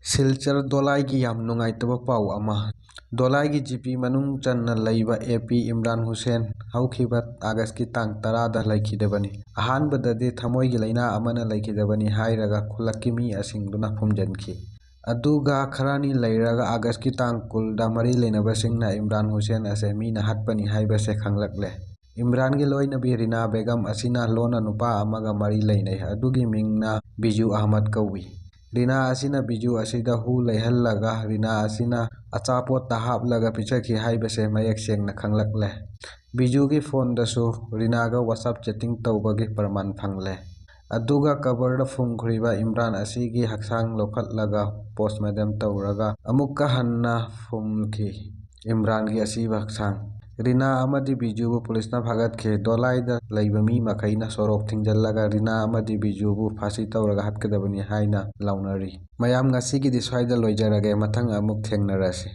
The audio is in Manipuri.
ꯁꯤꯜꯆꯔ ꯗꯣꯂꯥꯏꯒꯤ ꯌꯥꯝ ꯅꯨꯡꯉꯥꯏꯇꯕ ꯄꯥꯎ ꯑꯃ꯫ ꯗꯣꯂꯥꯏꯒꯤ ꯖꯤꯄꯤ ꯃꯅꯨꯡ ꯆꯟꯅ ꯂꯩꯕ ꯑꯦꯄꯤ ꯏꯝꯔꯥꯟ ꯍꯨꯁꯦꯟ ꯍꯧꯈꯤꯕ ꯑꯥꯒꯁꯀꯤ ꯇꯥꯡ 10ꯗ ꯂꯩꯈꯤꯗꯕꯅꯤ꯫ ꯑꯍꯥꯟꯕꯗꯗꯤ ꯊꯃꯣꯏꯒꯤ ꯂꯥꯏꯅꯥ ꯑꯃꯅ ꯂꯩꯈꯤꯗꯕꯅꯤ ꯍꯥꯏꯔꯒ ꯈꯨꯜꯂꯛꯀꯤ ꯃꯤꯁꯤꯡꯗꯨꯅ ꯐꯨꯝꯖꯤꯟꯈꯤ꯫ ꯑꯗꯨꯒ ꯈꯔꯅꯤ ꯂꯩꯔꯒ ꯑꯥꯒꯁꯀꯤ ꯇꯥꯡ 10ꯗ ꯃꯔꯤ ꯂꯩꯅꯕꯁꯤꯡꯅ ꯏꯝꯔꯥꯟ ꯍꯨꯁꯦꯟ ꯑꯁꯦ ꯃꯤꯅ ꯍꯥꯠꯄꯅꯤ ꯍꯥꯏꯕꯁꯦ ꯈꯪꯂꯛꯂꯦ꯫ ꯏꯝꯔꯥꯟꯒꯤ ꯂꯣꯏꯅꯕꯤ ꯔꯤꯅꯥ ꯕꯦꯒꯝ ꯑꯁꯤꯅ ꯂꯣꯟꯅ ꯅꯨꯄꯥ ꯑꯃꯒ ꯃꯔꯤ ꯂꯩꯅꯩ꯫ ꯑꯗꯨꯒꯤ ꯃꯤꯡꯅ ꯕꯤꯖꯨ ꯑꯍꯃꯗ ꯀꯧꯏ꯫ ꯔꯤꯅꯥ ꯑꯁꯤꯅ ꯕꯤꯖꯨ ꯑꯁꯤꯗ ꯍꯨ ꯂꯩꯍꯜꯂꯒ ꯔꯤꯅꯥ ꯑꯁꯤꯅ ꯑꯆꯥꯄꯣꯠꯇ ꯍꯥꯞꯂꯒ ꯄꯤꯖꯈꯤ ꯍꯥꯏꯕꯁꯦ ꯃꯌꯦꯛ ꯁꯦꯡꯅ ꯈꯪꯂꯛꯂꯦ꯫ ꯕꯤꯖꯨꯒꯤ ꯐꯣꯟꯗꯁꯨ ꯔꯤꯅꯥꯒ ꯋꯥꯆꯞ ꯆꯦꯇꯤꯡ ꯇꯧꯕꯒꯤ ꯄ꯭ꯔꯃꯥꯟ ꯐꯪꯂꯦ꯫ ꯑꯗꯨꯒ ꯀꯕꯔꯗ ꯐꯨꯝꯈ꯭ꯔꯤꯕ ꯏꯝꯔꯥꯟ ꯑꯁꯤꯒꯤ ꯍꯛꯆꯥꯡ ꯂꯧꯈꯠꯂꯒ ꯄꯣꯁꯃꯣꯔꯇꯦꯝ ꯇꯧꯔꯒ ꯑꯃꯨꯛꯀ ꯍꯟꯅ ꯐꯨꯝꯈꯤ ꯏꯝꯔꯥꯟꯒꯤ ꯑꯁꯤꯕ ꯍꯛꯆꯥꯡ꯫ ꯔꯤꯅꯥ ꯑꯃꯗꯤ ꯕꯤꯖꯨꯕꯨ ꯄꯨꯂꯤꯁꯅ ꯐꯥꯒꯠꯈꯤ꯫ ꯗꯣꯂꯥꯏꯗ ꯂꯩꯕ ꯃꯤ ꯃꯈꯩꯅ ꯁꯣꯔꯣꯛ ꯊꯤꯡꯖꯤꯜꯂꯒ ꯔꯤꯅꯥ ꯑꯃꯗꯤ ꯕꯤꯖꯨꯕꯨ ꯐꯥꯁꯤ ꯇꯧꯔꯒ ꯍꯥꯠꯀꯗꯕꯅꯤ ꯍꯥꯏꯅ ꯂꯥꯎꯅꯔꯤ꯫ ꯃꯌꯥꯝ ꯉꯁꯤꯒꯤꯗꯤ ꯁ꯭ꯋꯥꯏꯗ ꯂꯣꯏꯖꯔꯒꯦ꯫ ꯃꯊꯪ ꯑꯃꯨꯛ ꯊꯦꯡꯅꯔꯁꯤ꯫